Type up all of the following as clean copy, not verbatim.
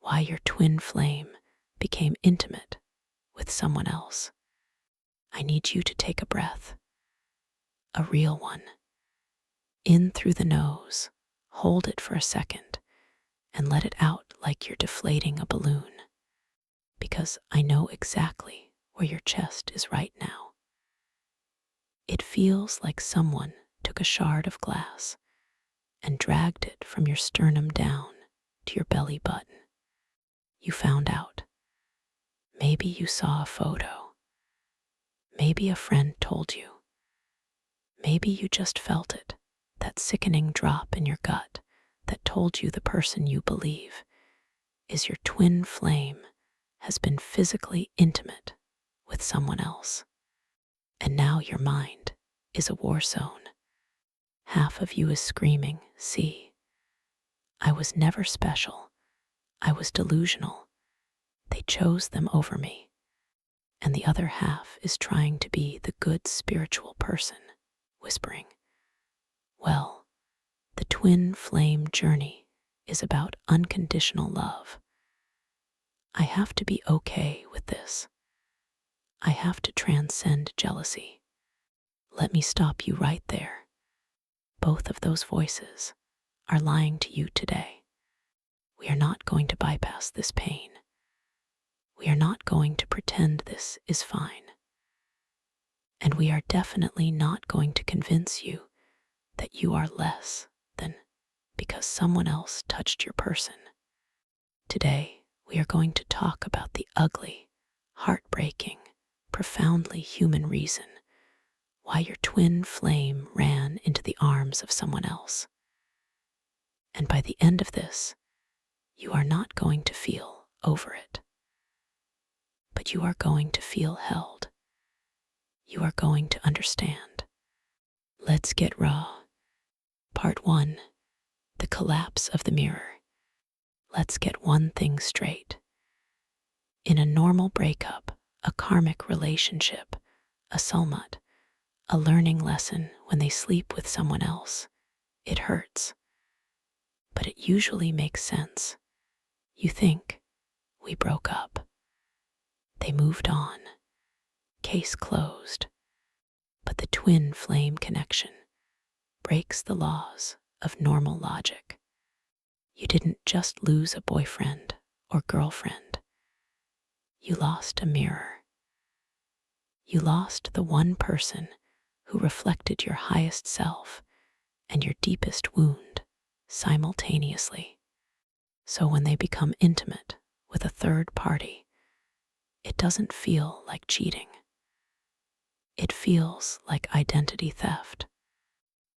why your twin flame became intimate with someone else. I need you to take a breath, a real one. In through the nose, hold it for a second, and let it out like you're deflating a balloon. Because I know exactly where your chest is right now. It feels like someone took a shard of glass and dragged it from your sternum down to your belly button. You found out. Maybe you saw a photo. Maybe a friend told you. Maybe you just felt it, that sickening drop in your gut that told you the person you believe is your twin flame has been physically intimate with someone else. And now your mind is a war zone. Half of you is screaming, see, I was never special. I was delusional. They chose them over me. And the other half is trying to be the good spiritual person, whispering, well, the twin flame journey is about unconditional love. I have to be okay with this. I have to transcend jealousy. Let me stop you right there. Both of those voices are lying to you today. We are not going to bypass this pain. We are not going to pretend this is fine. And we are definitely not going to convince you that you are less than because someone else touched your person. Today, we are going to talk about the ugly, heartbreaking, profoundly human reason why your twin flame ran into the arms of someone else. And by the end of this, you are not going to feel over it, but you are going to feel held. You are going to understand. Let's get raw. Part 1, the collapse of the mirror. Let's get one thing straight. In a normal breakup, a karmic relationship, a soulmate, a learning lesson when they sleep with someone else, it hurts. But it usually makes sense. You think, we broke up. They moved on. Case closed. But the twin flame connection breaks the laws of normal logic. You didn't just lose a boyfriend or girlfriend. You lost a mirror. You lost the one person who reflected your highest self and your deepest wound simultaneously. So when they become intimate with a third party, it doesn't feel like cheating. It feels like identity theft.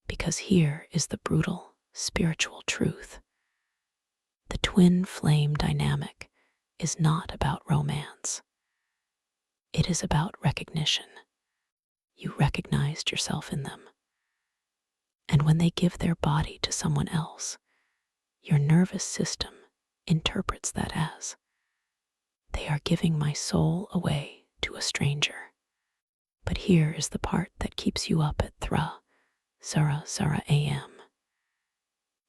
Because here is the brutal spiritual truth. The twin flame dynamic is not about romance. It is about recognition. You recognized yourself in them. And when they give their body to someone else, your nervous system interprets that as, they are giving my soul away to a stranger. But here is the part that keeps you up at Zara AM.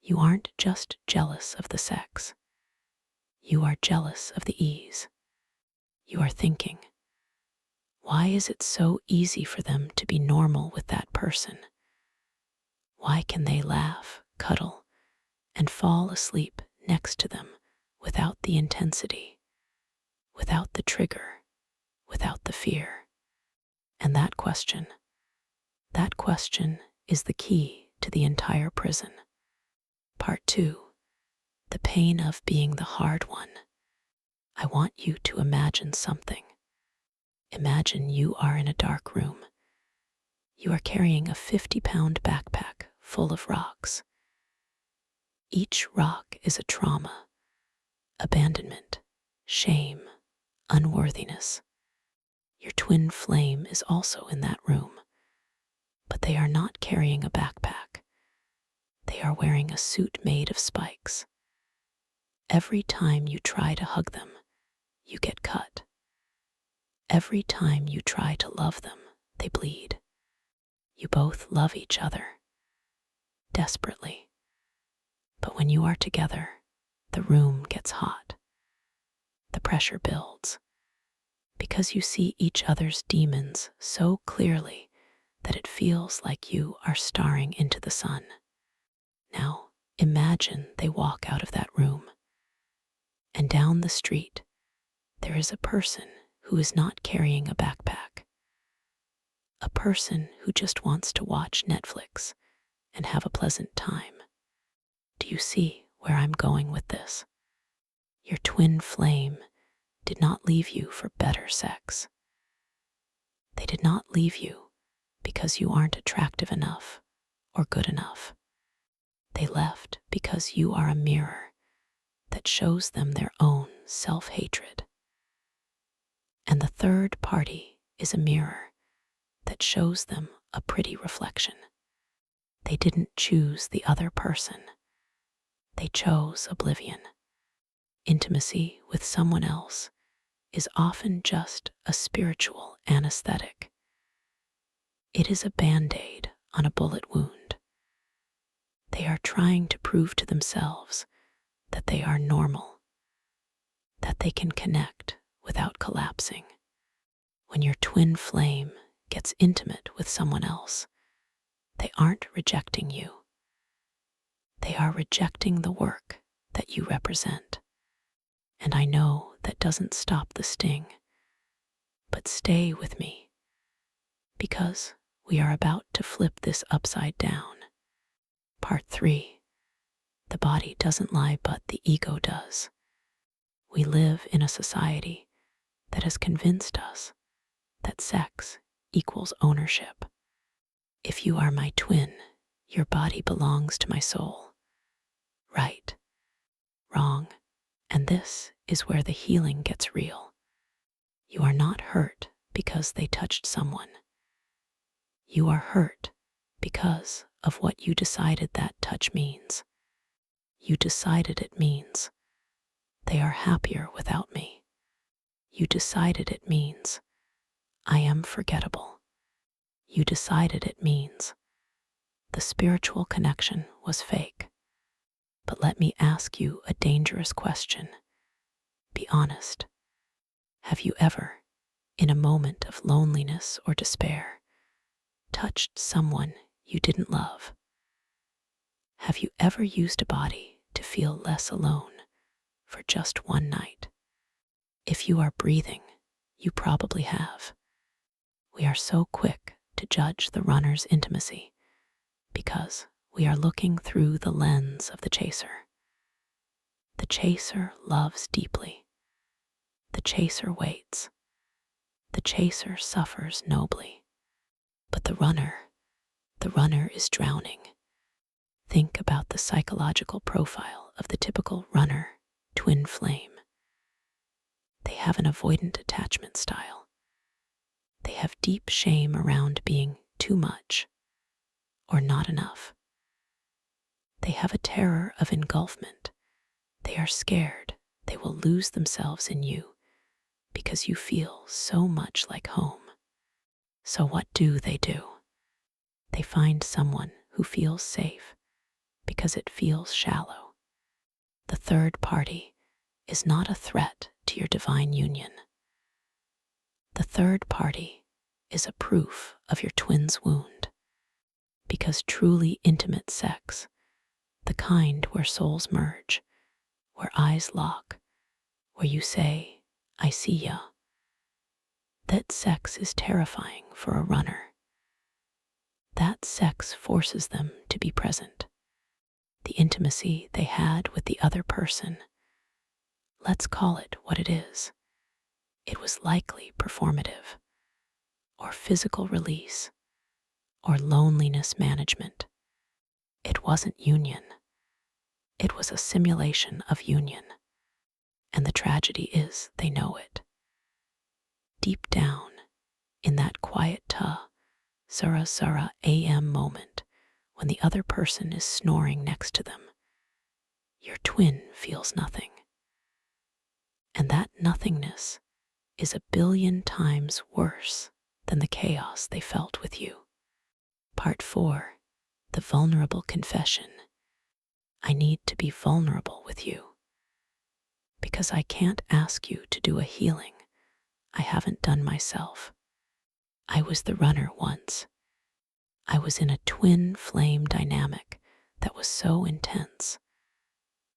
You aren't just jealous of the sex. You are jealous of the ease. You are thinking, why is it so easy for them to be normal with that person? Why can they laugh, cuddle, and fall asleep next to them without the intensity, without the trigger, without the fear? And that question is the key to the entire prison. Part 2, the pain of being the hard one. I want you to imagine something. Imagine you are in a dark room. You are carrying a 50-pound backpack full of rocks. Each rock is a trauma, abandonment, shame, unworthiness. Your twin flame is also in that room, but they are not carrying a backpack. They are wearing a suit made of spikes. Every time you try to hug them, you get cut. Every time you try to love them, they bleed. You both love each other, desperately. But when you are together, the room gets hot. pressure builds, because you see each other's demons so clearly that it feels like you are staring into the sun. Now, imagine they walk out of that room, and down the street, there is a person who is not carrying a backpack, a person who just wants to watch Netflix and have a pleasant time. Do you see where I'm going with this? Your twin flame did not leave you for better sex. They did not leave you because you aren't attractive enough or good enough. They left because you are a mirror that shows them their own self-hatred. And the third party is a mirror that shows them a pretty reflection. They didn't choose the other person. They chose oblivion. Intimacy with someone else is often just a spiritual anesthetic. It is a band-aid on a bullet wound. They are trying to prove to themselves that they are normal, that they can connect without collapsing. When your twin flame gets intimate with someone else, they aren't rejecting you. They are rejecting the work that you represent. And I know that doesn't stop the sting, but stay with me, because we are about to flip this upside down. Part 3. The body doesn't lie, but the ego does. We live in a society that has convinced us that sex equals ownership. If you are my twin, your body belongs to my soul. Right, wrong, and this is where the healing gets real. You are not hurt because they touched someone. You are hurt because of what you decided that touch means. You decided it means they are happier without me. You decided it means I am forgettable. You decided it means the spiritual connection was fake. But let me ask you a dangerous question. Be honest. Have you ever, in a moment of loneliness or despair, touched someone you didn't love? Have you ever used a body to feel less alone for just one night? If you are breathing, you probably have. We are so quick to judge the runner's intimacy because we are looking through the lens of the chaser. The chaser loves deeply. The chaser waits. The chaser suffers nobly. But the runner is drowning. Think about the psychological profile of the typical runner twin flame. They have an avoidant attachment style. They have deep shame around being too much or not enough. They have a terror of engulfment. They are scared they will lose themselves in you because you feel so much like home. So what do? They find someone who feels safe because it feels shallow. The third party is not a threat to your divine union. The third party is a proof of your twin's wound, because truly intimate sex, the kind where souls merge, where eyes lock, where you say, I see ya, that sex is terrifying for a runner. That sex forces them to be present. The intimacy they had with the other person, let's call it what it is. It was likely performative, or physical release, or loneliness management. It wasn't union. It was a simulation of union. And the tragedy is they know it. Deep down, in that quiet zara zara AM moment, when the other person is snoring next to them, your twin feels nothing. And that nothingness is 1,000,000,000 times worse than the chaos they felt with you. Part 4. The vulnerable confession. I need to be vulnerable with you. because I can't ask you to do a healing I haven't done myself. I was the runner once. I was in a twin flame dynamic that was so intense.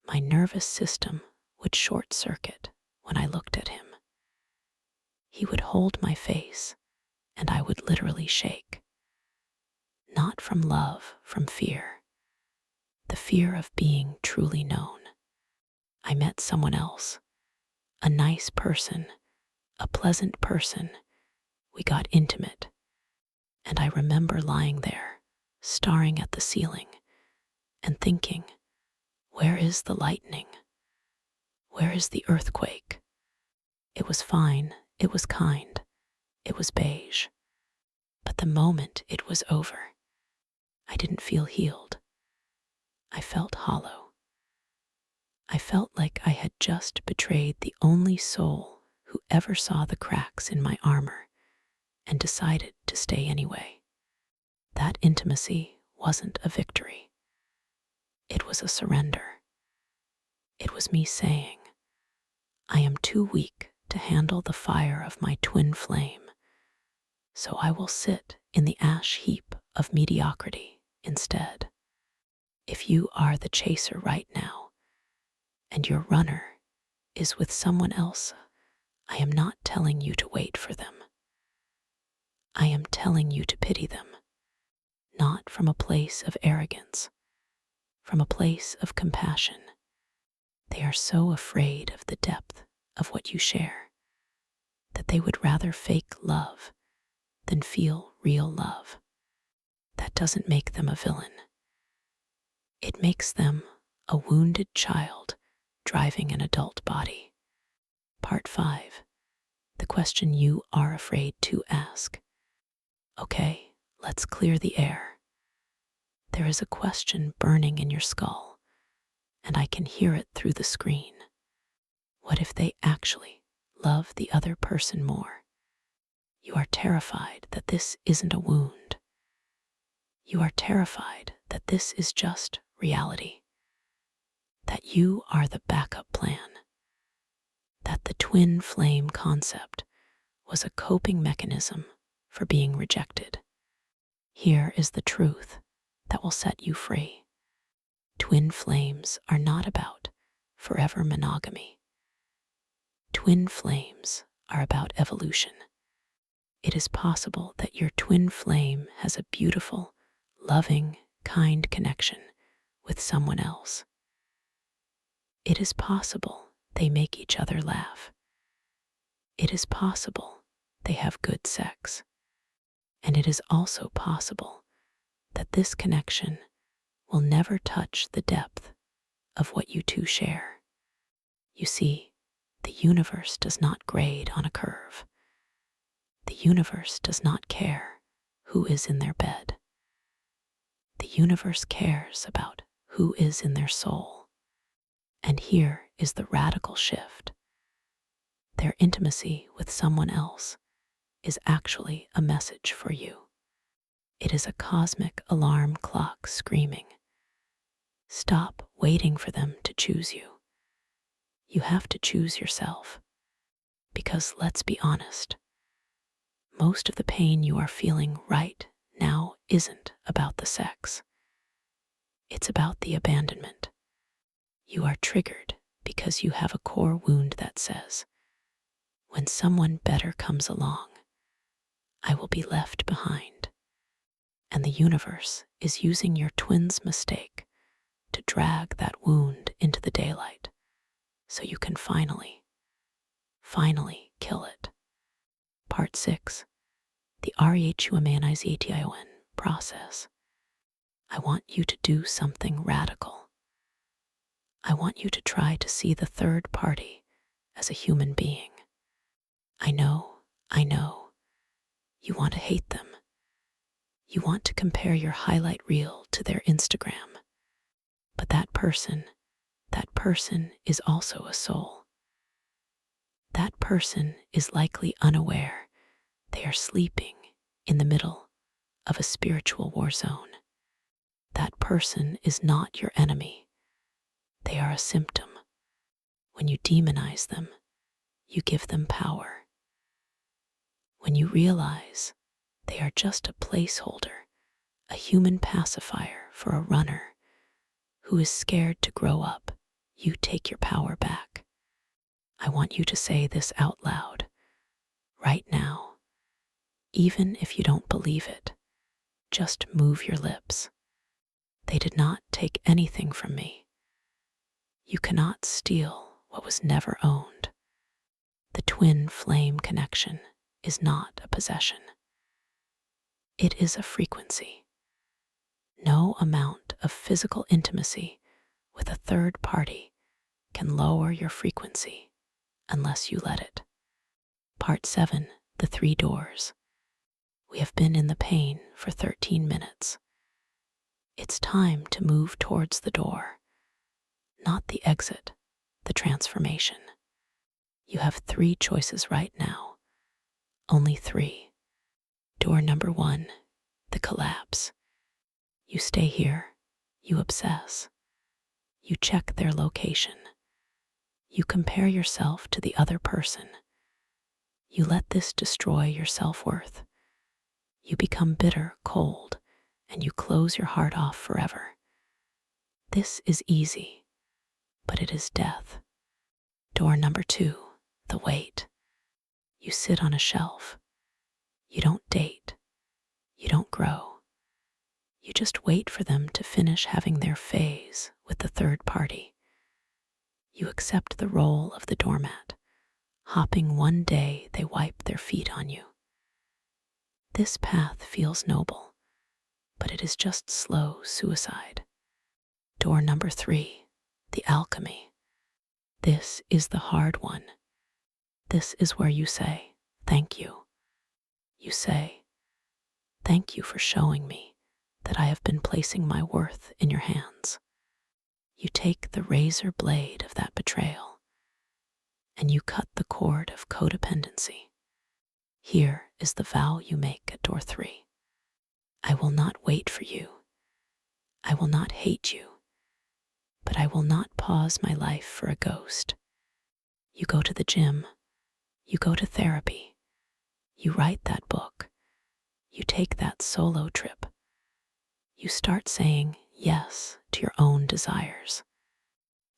My nervous system would short circuit when I looked at him. He would hold my face, and I would literally shake. Not from love, from fear. The fear of being truly known. I met someone else, a nice person, a pleasant person. We got intimate, and I remember lying there, staring at the ceiling, and thinking, where is the lightning? Where is the earthquake? It was fine, it was kind, it was beige. But the moment it was over, I didn't feel healed. I felt hollow. I felt like I had just betrayed the only soul who ever saw the cracks in my armor and decided to stay anyway. That intimacy wasn't a victory. It was a surrender. It was me saying, I am too weak to handle the fire of my twin flame, so I will sit in the ash heap of mediocrity instead. If you are the chaser right now, and your runner is with someone else, I am not telling you to wait for them. I am telling you to pity them, not from a place of arrogance, from a place of compassion. They are so afraid of the depth of what you share that they would rather fake love than feel real love. That doesn't make them a villain. It makes them a wounded child driving an adult body. Part 5. The question you are afraid to ask. Okay, let's clear the air. There is a question burning in your skull, and I can hear it through the screen. What if they actually love the other person more? You are terrified that this isn't a wound. You are terrified that this is just reality. That you are the backup plan. That the twin flame concept was a coping mechanism for being rejected. Here is the truth that will set you free. Twin flames are not about forever monogamy. Twin flames are about evolution. It is possible that your twin flame has a beautiful, loving, kind connection with someone else. It is possible they make each other laugh. It is possible they have good sex. And it is also possible that this connection will never touch the depth of what you two share. You see, the universe does not grade on a curve. The universe does not care who is in their bed. The universe cares about who is in their soul. And here is the radical shift. Their intimacy with someone else is actually a message for you. It is a cosmic alarm clock screaming, stop waiting for them to choose you. You have to choose yourself. Because let's be honest, most of the pain you are feeling right now isn't about the sex. It's about the abandonment. You are triggered because you have a core wound that says, when someone better comes along, I will be left behind. And the universe is using your twin's mistake to drag that wound into the daylight so you can finally kill it. Part 6. The rehumanization process. I want you to do something radical. I want you to try to see the third party as a human being. I know, you want to hate them. You want to compare your highlight reel to their Instagram. But that person is also a soul. That person is likely unaware they are sleeping in the middle of a spiritual war zone. That person is not your enemy. They are a symptom. When you demonize them, you give them power. When you realize they are just a placeholder, a human pacifier for a runner who is scared to grow up, you take your power back. I want you to say this out loud, right now. Even if you don't believe it, just move your lips. They did not take anything from me. You cannot steal what was never owned. The twin flame connection is not a possession. It is a frequency. No amount of physical intimacy with a third party can lower your frequency unless you let it. Part 7, the 3 doors. We have been in the pain for 13 minutes. It's time to move towards the door, not the exit, the transformation. You have 3 choices right now, only 3. Door number 1, the collapse. You stay here, you obsess. You check their location. You compare yourself to the other person. You let this destroy your self-worth. You become bitter, cold, and you close your heart off forever. This is easy, but it is death. Door number 2, the wait. You sit on a shelf. You don't date. You don't grow. You just wait for them to finish having their phase with the third party. You accept the role of the doormat, hopping one day they wipe their feet on you. This path feels noble, but it is just slow suicide. Door number 3, the alchemy. This is the hard one. This is where you say, thank you. You say, thank you for showing me that I have been placing my worth in your hands. You take the razor blade of that betrayal, and you cut the cord of codependency. Here is the vow you make at door 3. I will not wait for you. I will not hate you, but I will not pause my life for a ghost. You go to the gym. You go to therapy. You write that book. You take that solo trip. You start saying yes to your own desires.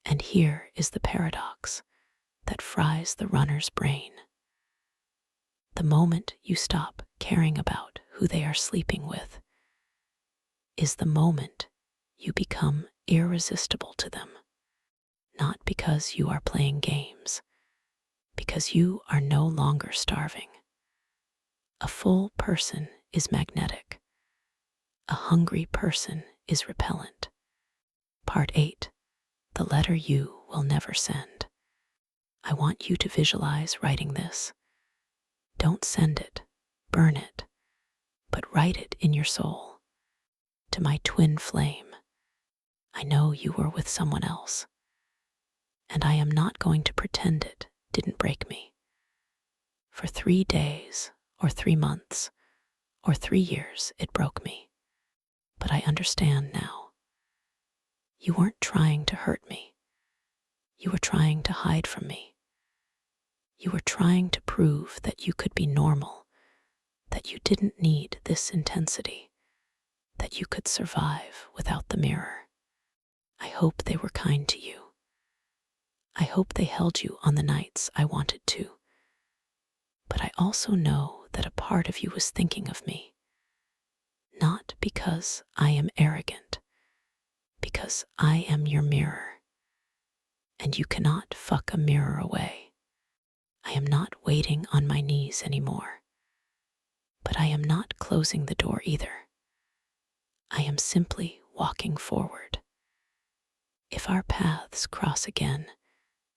And here is the paradox that fries the runner's brain. The moment you stop caring about who they are sleeping with is the moment you become irresistible to them. Not because you are playing games, because you are no longer starving. A full person is magnetic. A hungry person is repellent. Part 8, the letter you will never send. I want you to visualize writing this. Don't send it, burn it, but write it in your soul. To my twin flame, I know you were with someone else, and I am not going to pretend it didn't break me. For 3 days, or 3 months, or 3 years, it broke me. But I understand now. You weren't trying to hurt me. You were trying to hide from me. You were trying to prove that you could be normal, that you didn't need this intensity, that you could survive without the mirror. I hope they were kind to you. I hope they held you on the nights I wanted to. But I also know that a part of you was thinking of me. Not because I am arrogant, because I am your mirror. And you cannot fuck a mirror away. I am not waiting on my knees anymore. But I am not closing the door either. I am simply walking forward. If our paths cross again,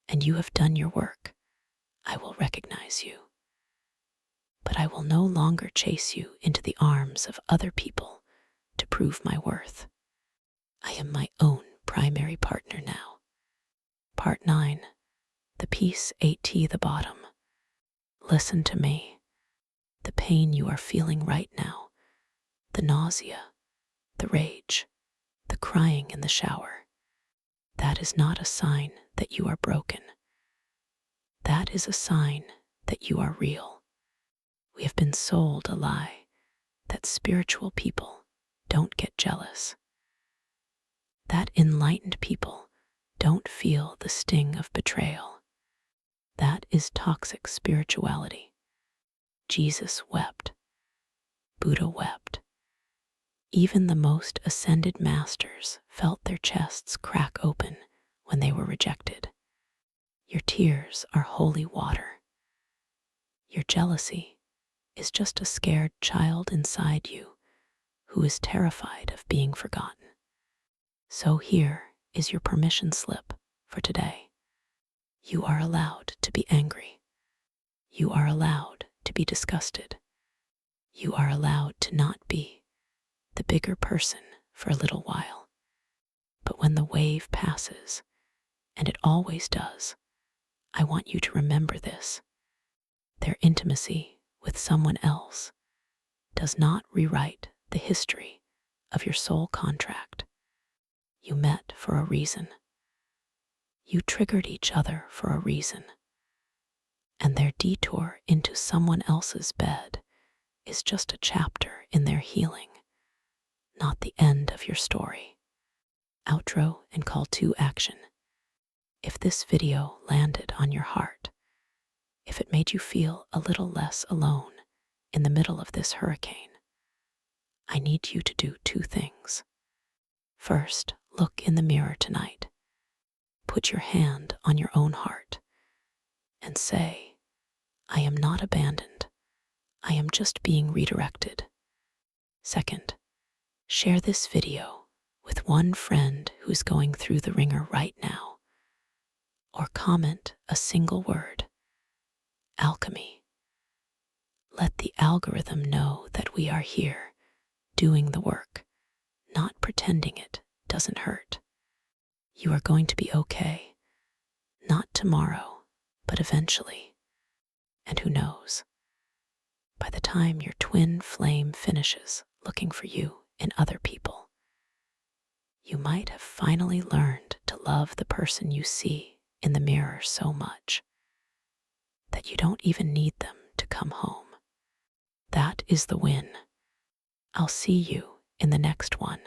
and you have done your work, I will recognize you. But I will no longer chase you into the arms of other people to prove my worth. I am my own primary partner now. Part 9, the piece 8T, the bottom. Listen to me. The pain you are feeling right now, the nausea, the rage, the crying in the shower, that is not a sign that you are broken. That is a sign that you are real. We have been sold a lie that spiritual people don't get jealous, that enlightened people don't feel the sting of betrayal. That is toxic spirituality. Jesus wept. Buddha wept. Even the most ascended masters felt their chests crack open when they were rejected. Your tears are holy water. Your jealousy is just a scared child inside you who is terrified of being forgotten. So here is your permission slip for today. You are allowed to be angry. You are allowed to be disgusted. You are allowed to not be the bigger person for a little while. But when the wave passes, and it always does, I want you to remember this. Their intimacy with someone else does not rewrite the history of your soul contract. You met for a reason. You triggered each other for a reason. And their detour into someone else's bed is just a chapter in their healing, not the end of your story. Outro and call to action. If this video landed on your heart, if it made you feel a little less alone in the middle of this hurricane, I need you to do two things. First, look in the mirror tonight. Put your hand on your own heart and say, I am not abandoned. I am just being redirected. Second, share this video with one friend who's going through the ringer right now, or comment a single word. Alchemy. Let the algorithm know that we are here, doing the work, not pretending it doesn't hurt. You are going to be okay, not tomorrow, but eventually. And who knows, by the time your twin flame finishes looking for you in other people, you might have finally learned to love the person you see in the mirror so much that you don't even need them to come home. That is the win. I'll see you in the next one.